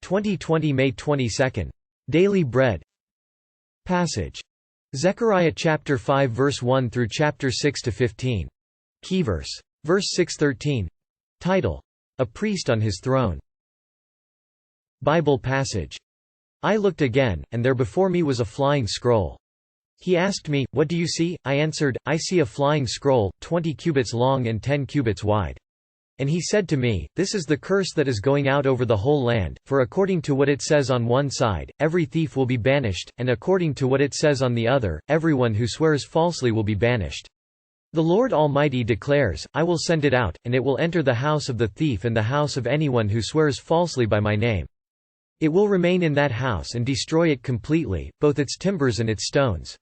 2020 May 22. Daily Bread Passage. Zechariah chapter 5 verse 1 through chapter 6 to 15. Key verse. Verse 6:13. Title: A Priest on His Throne. Bible passage. I looked again, and there before me was a flying scroll. He asked me, "What do you see?" I answered, "I see a flying scroll, 20 cubits long and 10 cubits wide." And he said to me, "This is the curse that is going out over the whole land, for according to what it says on one side, every thief will be banished, and according to what it says on the other, everyone who swears falsely will be banished. The Lord Almighty declares, I will send it out, and it will enter the house of the thief and the house of anyone who swears falsely by my name. It will remain in that house and destroy it completely, both its timbers and its stones."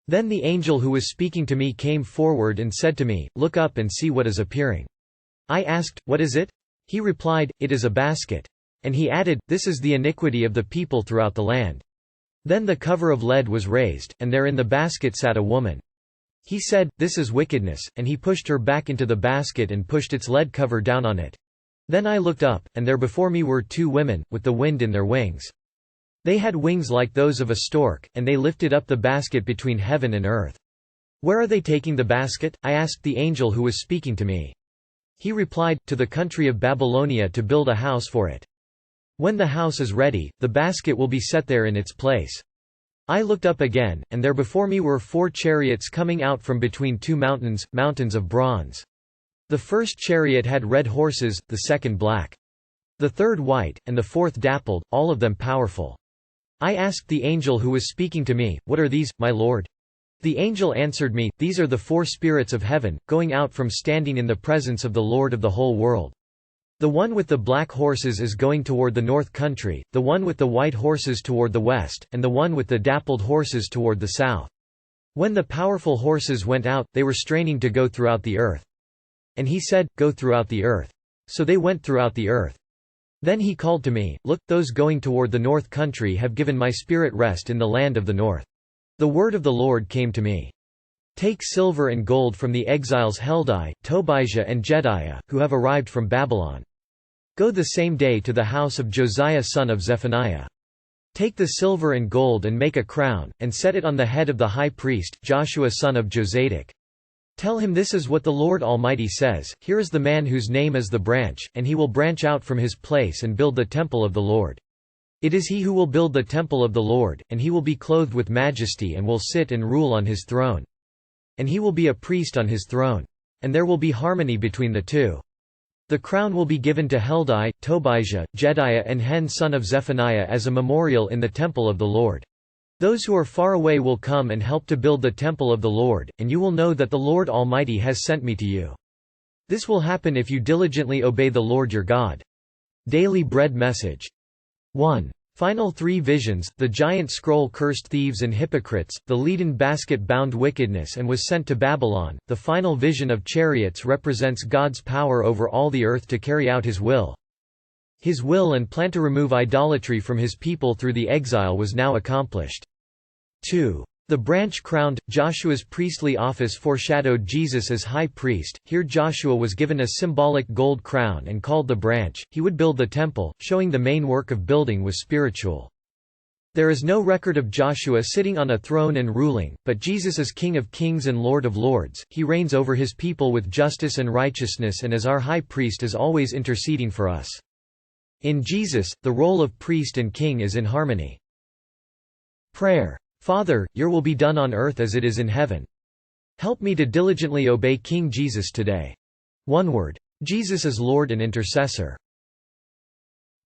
Then the angel who was speaking to me came forward and said to me, "Look up and see what is appearing." I asked, "What is it?" He replied, "It is a basket." And he added, "This is the iniquity of the people throughout the land." Then the cover of lead was raised, and there in the basket sat a woman. He said, "This is wickedness," and he pushed her back into the basket and pushed its lead cover down on it. Then I looked up, and there before me were two women, with the wind in their wings. They had wings like those of a stork, and they lifted up the basket between heaven and earth. "Where are they taking the basket?" I asked the angel who was speaking to me. He replied, "To the country of Babylonia to build a house for it. When the house is ready, the basket will be set there in its place." I looked up again, and there before me were 4 chariots coming out from between 2 mountains, mountains of bronze. The first chariot had red horses, the second black. The third white, and the fourth dappled, all of them powerful. I asked the angel who was speaking to me, "What are these, my lord?" The angel answered me, "These are the 4 spirits of heaven, going out from standing in the presence of the Lord of the whole world. The one with the black horses is going toward the north country, the one with the white horses toward the west, and the one with the dappled horses toward the south." When the powerful horses went out, they were straining to go throughout the earth. And he said, "Go throughout the earth." So they went throughout the earth. Then he called to me, "Look, those going toward the north country have given my spirit rest in the land of the north." The word of the Lord came to me. "Take silver and gold from the exiles Heldai, Tobijah and Jedaiah, who have arrived from Babylon. Go the same day to the house of Josiah son of Zephaniah. Take the silver and gold and make a crown, and set it on the head of the high priest, Joshua son of Jozadak. Tell him this is what the Lord Almighty says, here is the man whose name is the branch, and he will branch out from his place and build the temple of the Lord. It is he who will build the temple of the Lord, and he will be clothed with majesty and will sit and rule on his throne. And he will be a priest on his throne. And there will be harmony between the two. The crown will be given to Heldai, Tobijah, Jedaiah and Hen son of Zephaniah as a memorial in the temple of the Lord. Those who are far away will come and help to build the temple of the Lord, and you will know that the Lord Almighty has sent me to you. This will happen if you diligently obey the Lord your God." Daily Bread Message. 1. Final 3 visions. The giant scroll cursed thieves and hypocrites, the leaden basket bound wickedness and was sent to Babylon. The final vision of chariots represents God's power over all the earth to carry out His will. His will and plan to remove idolatry from His people through the exile was now accomplished. 2. The branch crowned. Joshua's priestly office foreshadowed Jesus as high priest. Here Joshua was given a symbolic gold crown and called the branch. He would build the temple, showing the main work of building was spiritual. There is no record of Joshua sitting on a throne and ruling, but Jesus is King of kings and Lord of lords. He reigns over His people with justice and righteousness and as our high priest is always interceding for us. In Jesus, the role of priest and king is in harmony. Prayer. Father, your will be done on earth as it is in heaven. Help me to diligently obey King Jesus today. One word. Jesus is Lord and Intercessor.